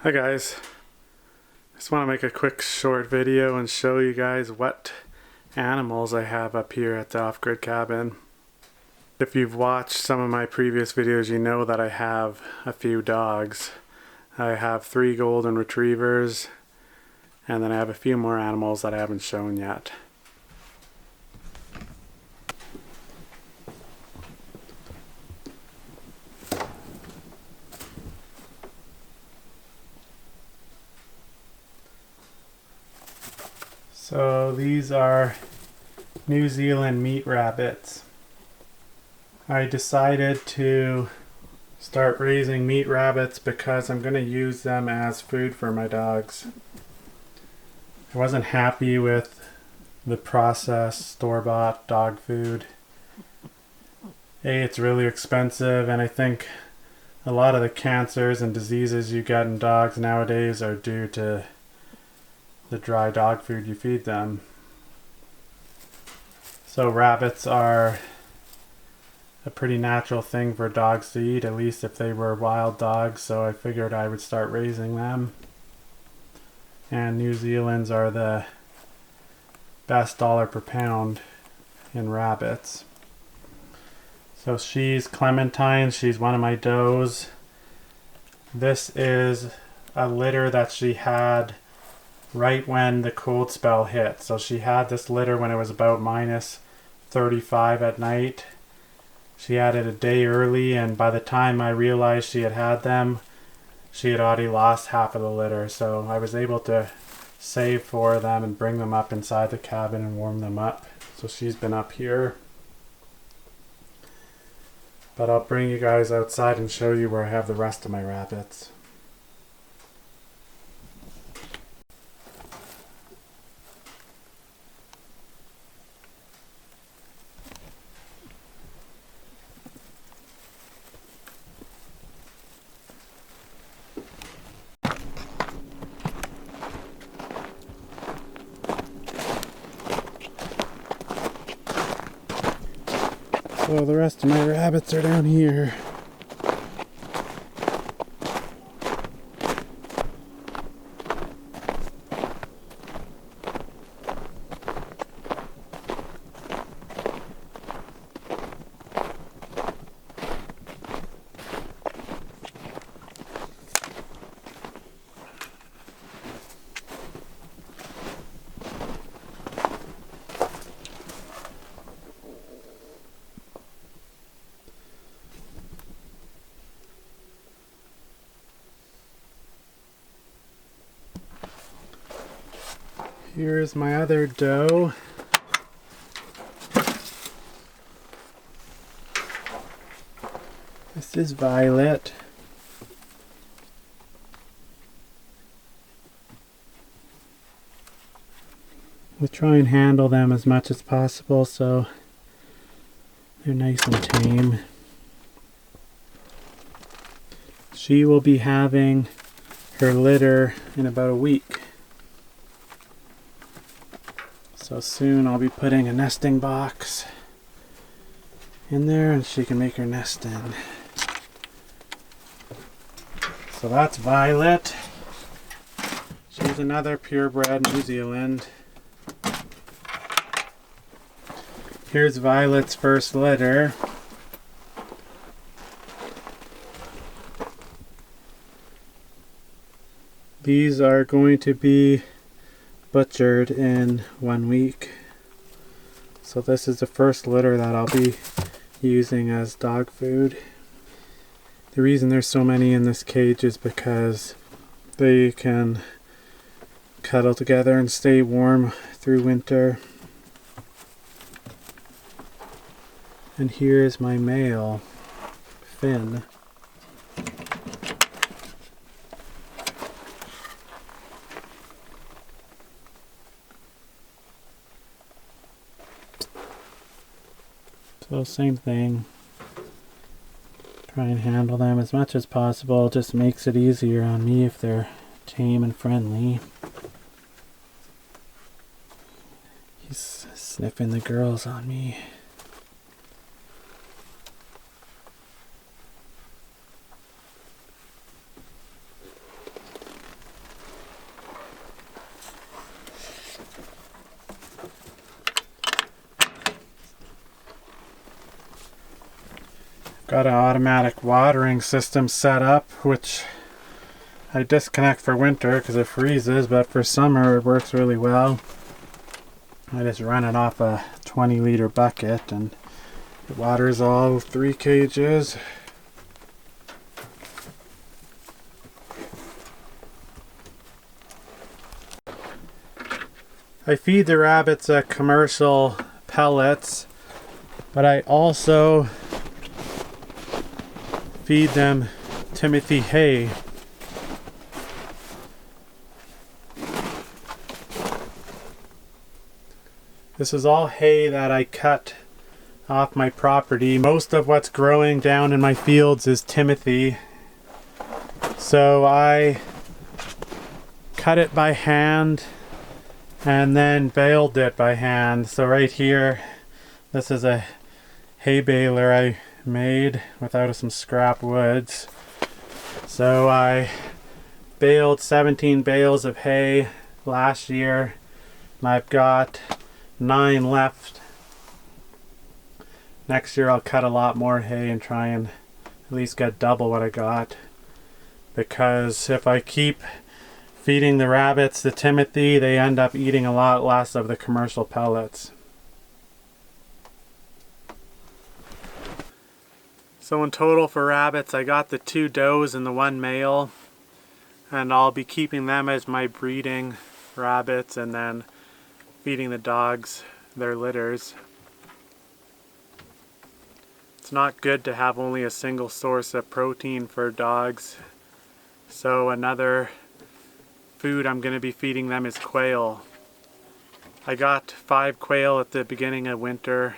Hi guys, just want to make a quick short video and show you guys what animals I have up here at the off-grid cabin. If you've watched some of my previous videos, you know that I have a few dogs. I have 3 golden retrievers, and then I have a few more animals that I haven't shown yet. So these are New Zealand meat rabbits. I decided to start raising meat rabbits because I'm going to use them as food for my dogs. I wasn't happy with the processed store-bought dog food. It's really expensive, and I think a lot of the cancers and diseases you get in dogs nowadays are due to the dry dog food you feed them. So rabbits are a pretty natural thing for dogs to eat, at least if they were wild dogs, so I figured I would start raising them. And New Zealand's are the best dollar per pound in rabbits. So she's Clementine, she's one of my does. This is a litter that she had right when the cold spell hit. So she had this litter when it was about minus 35 at night. She had it a day early, and by the time I realized she had them, she had already lost half of the litter. So I was able to save 4 of them and bring them up inside the cabin and warm them up. So she's been up here. But I'll bring you guys outside and show you where I have the rest of my rabbits. So the rest of my rabbits are down here. Here's my other doe. This is Violet. We try and handle them as much as possible so they're nice and tame. She will be having her litter in about a week. So soon I'll be putting a nesting box in there and she can make her nest in. So that's Violet. She's another purebred New Zealand. Here's Violet's first litter. These are going to be butchered in 1 week. So this is the first litter that I'll be using as dog food. The reason there's so many in this cage is because they can cuddle together and stay warm through winter. And here's my male, Finn. So same thing, try and handle them as much as possible. It just makes it easier on me if they're tame and friendly. He's sniffing the girls on me. Got an automatic watering system set up, which I disconnect for winter because it freezes, but for summer it works really well. I just run it off a 20-liter bucket and it waters all 3 cages. I feed the rabbits commercial pellets, but I also feed them Timothy hay. This is all hay that I cut off my property. Most of what's growing down in my fields is Timothy. So I cut it by hand and then baled it by hand. So right here, this is a hay baler I made without some scrap woods. So I baled 17 bales of hay last year, and I've got 9 left. Next year I'll cut a lot more hay and try and at least get double what I got, because if I keep feeding the rabbits the Timothy, they end up eating a lot less of the commercial pellets. So in total for rabbits, I got the 2 does and the 1 male, and I'll be keeping them as my breeding rabbits and then feeding the dogs their litters. It's not good to have only a single source of protein for dogs, so another food I'm going to be feeding them is quail. I got 5 quail at the beginning of winter,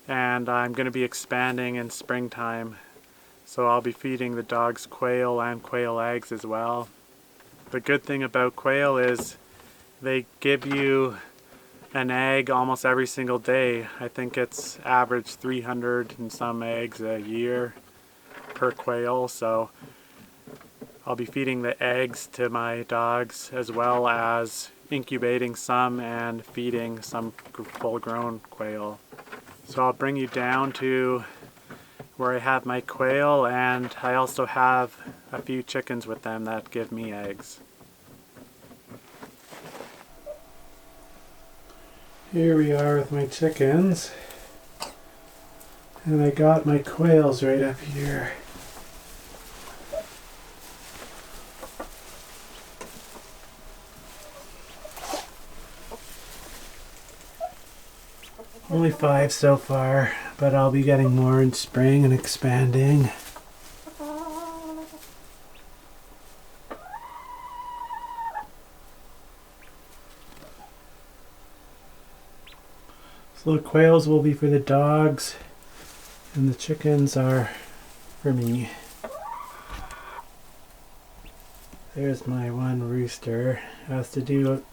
and I'm going to be expanding in springtime, so I'll be feeding the dogs quail and quail eggs as well. The good thing about quail is they give you an egg almost every single day. I think it's average 300 and some eggs a year per quail, so I'll be feeding the eggs to my dogs as well as incubating some and feeding some full-grown quail. So I'll bring you down to where I have my quail, and I also have a few chickens with them that give me eggs. Here we are with my chickens, and I got my quails right up here. Only 5 so far, but I'll be getting more in spring and expanding. So the quails will be for the dogs, and the chickens are for me. There's my one rooster. Has to do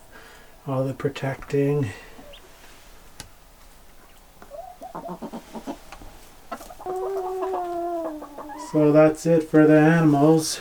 all the protecting. So that's it for the animals.